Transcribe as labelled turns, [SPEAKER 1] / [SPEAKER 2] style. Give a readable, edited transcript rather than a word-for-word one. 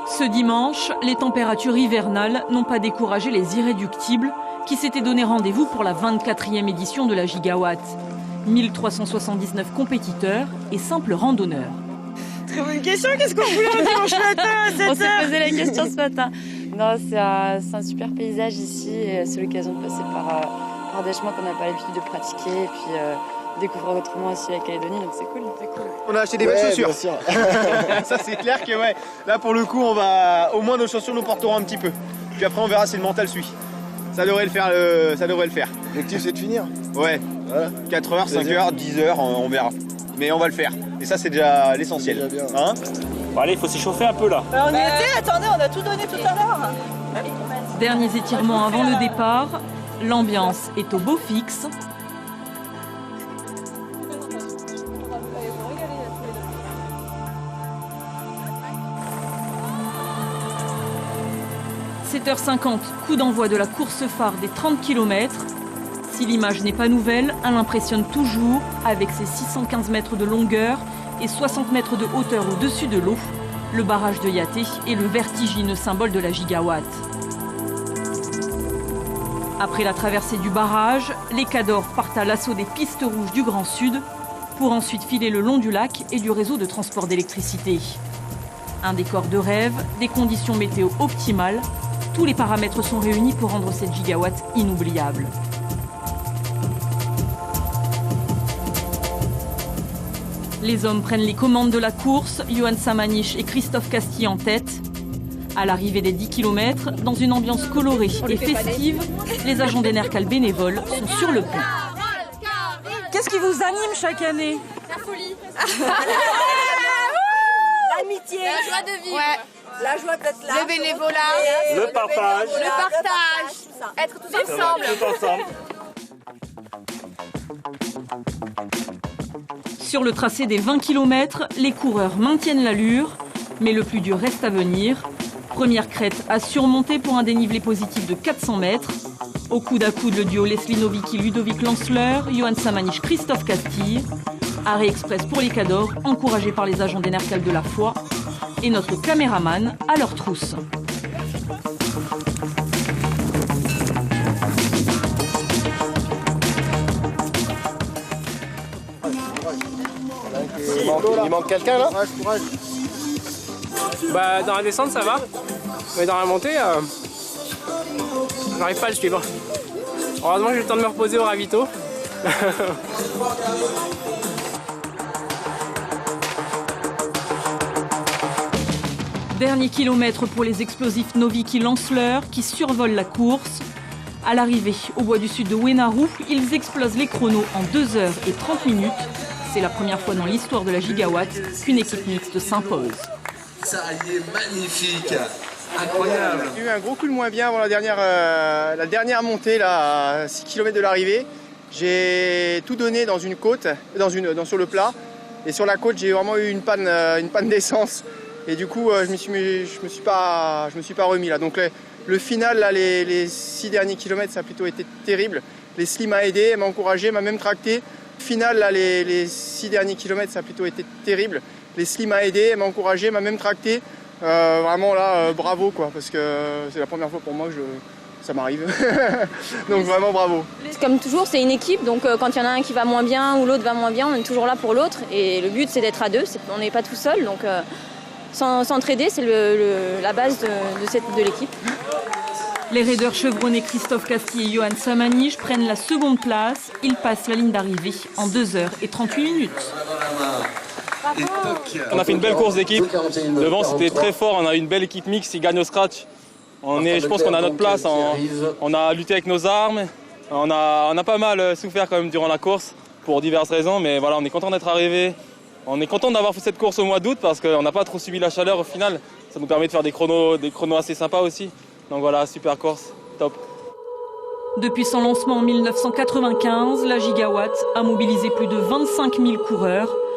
[SPEAKER 1] Ce dimanche, les températures hivernales n'ont pas découragé les irréductibles qui s'étaient donné rendez-vous pour la 24e édition de la Gigawatt. 1379 compétiteurs et simples randonneurs.
[SPEAKER 2] Très bonne question, qu'est-ce qu'on voulait un dimanche matin à 7h?
[SPEAKER 3] On s'est posé la question ce matin. Non, c'est un super paysage ici et c'est l'occasion de passer par des chemins qu'on n'a pas l'habitude de pratiquer et puis découvrir autrement aussi la Calédonie, donc c'est cool.
[SPEAKER 4] On a acheté des belles chaussures. Ça c'est clair que ouais, là pour le coup on va, au moins nos chaussures nous porteront un petit peu. Puis après on verra si le mental suit. Ça devrait le faire.
[SPEAKER 5] L'objectif c'est de finir.
[SPEAKER 4] Ouais, voilà. 4h, 5h, 10h, on verra. Mais on va le faire. Et ça c'est déjà l'essentiel. Hein,
[SPEAKER 6] bon, allez, il faut s'échauffer un peu là.
[SPEAKER 2] On y était, attendez, on a tout donné tout à l'heure.
[SPEAKER 1] Derniers étirements avant le départ, l'ambiance est au beau fixe. « 7h50, coup d'envoi de la course phare des 30 km. Si l'image n'est pas nouvelle, elle impressionne toujours avec ses 615 mètres de longueur et 60 mètres de hauteur au-dessus de l'eau. Le barrage de Yaté est le vertigineux symbole de la Gigawatt. Après la traversée du barrage, les cadors partent à l'assaut des pistes rouges du Grand Sud pour ensuite filer le long du lac et du réseau de transport d'électricité. Un décor de rêve, des conditions météo optimales. Tous les paramètres sont réunis pour rendre cette Gigawatt inoubliable. Les hommes prennent les commandes de la course, Johan Samanisch et Christophe Castille en tête. À l'arrivée des 10 km, dans une ambiance colorée et festive, les agents d'Enercal bénévoles sont sur le pont.
[SPEAKER 2] Qu'est-ce qui vous anime chaque année?
[SPEAKER 7] La folie.
[SPEAKER 8] L'amitié.
[SPEAKER 7] La joie de vivre.
[SPEAKER 8] Ouais. La joie d'être là.
[SPEAKER 7] Le bénévolat.
[SPEAKER 6] Le partage.
[SPEAKER 7] Le partage. Être tous ensemble.
[SPEAKER 6] Tout ensemble.
[SPEAKER 1] Sur le tracé des 20 km, les coureurs maintiennent l'allure, mais le plus dur reste à venir. Première crête à surmonter pour un dénivelé positif de 400 mètres. Au coude à coude, le duo Leslie Novicki-Ludovic Lanceleur, Johan Samanisch, Christophe Castille. Arrêt express pour les cadors, encouragés par les agents d'Enercal de la Foi. Et notre caméraman à leur trousse.
[SPEAKER 5] Il manque quelqu'un là?
[SPEAKER 9] Bah, dans la descente ça va, mais dans la montée, j'arrive pas à le suivre. Heureusement que j'ai le temps de me reposer au ravito.
[SPEAKER 1] Dernier kilomètre pour les explosifs Novicki Lanceleur qui survolent la course. À l'arrivée au bois du sud de Wenarou, ils explosent les chronos en 2h30. C'est la première fois dans l'histoire de la Gigawatt qu'une équipe mixte s'impose.
[SPEAKER 10] Ça y est magnifique, incroyable.
[SPEAKER 4] J'ai eu un gros coup de moins bien avant la dernière montée là, à 6 km de l'arrivée. J'ai tout donné dans une côte, sur le plat. Et sur la côte, j'ai vraiment eu une panne d'essence. Et du coup, je me suis pas remis là. Donc le final, là, les 6 derniers kilomètres, ça a plutôt été terrible. Leslie m'a aidé, elle m'a encouragé, m'a même tracté. Final, là, les 6 derniers kilomètres, ça a plutôt été terrible. Leslie m'a aidé, elle m'a encouragé, m'a même tracté. Vraiment là, bravo quoi, parce que c'est la première fois pour moi que ça m'arrive. Donc vraiment bravo.
[SPEAKER 3] Comme toujours, c'est une équipe, donc quand il y en a un qui va moins bien ou l'autre va moins bien, on est toujours là pour l'autre. Et le but, c'est d'être à deux, on n'est pas tout seul. Donc s'entraider, c'est la base de l'équipe.
[SPEAKER 1] Les raiders chevronnés Christophe Castille et Johan Samanisch prennent la seconde place. Ils passent la ligne d'arrivée en 2h38.
[SPEAKER 6] On a fait une belle course d'équipe. Devant, c'était très fort. On a une belle équipe mixte qui gagne au scratch. Je pense qu'on a notre place. On a lutté avec nos armes. On a pas mal souffert quand même durant la course pour diverses raisons. Mais voilà, on est content d'être arrivé. On est content d'avoir fait cette course au mois d'août parce qu'on n'a pas trop subi la chaleur au final. Ça nous permet de faire des chronos assez sympas aussi. Donc voilà, super course, top.
[SPEAKER 1] Depuis son lancement en 1995, la Gigawatt a mobilisé plus de 25 000 coureurs.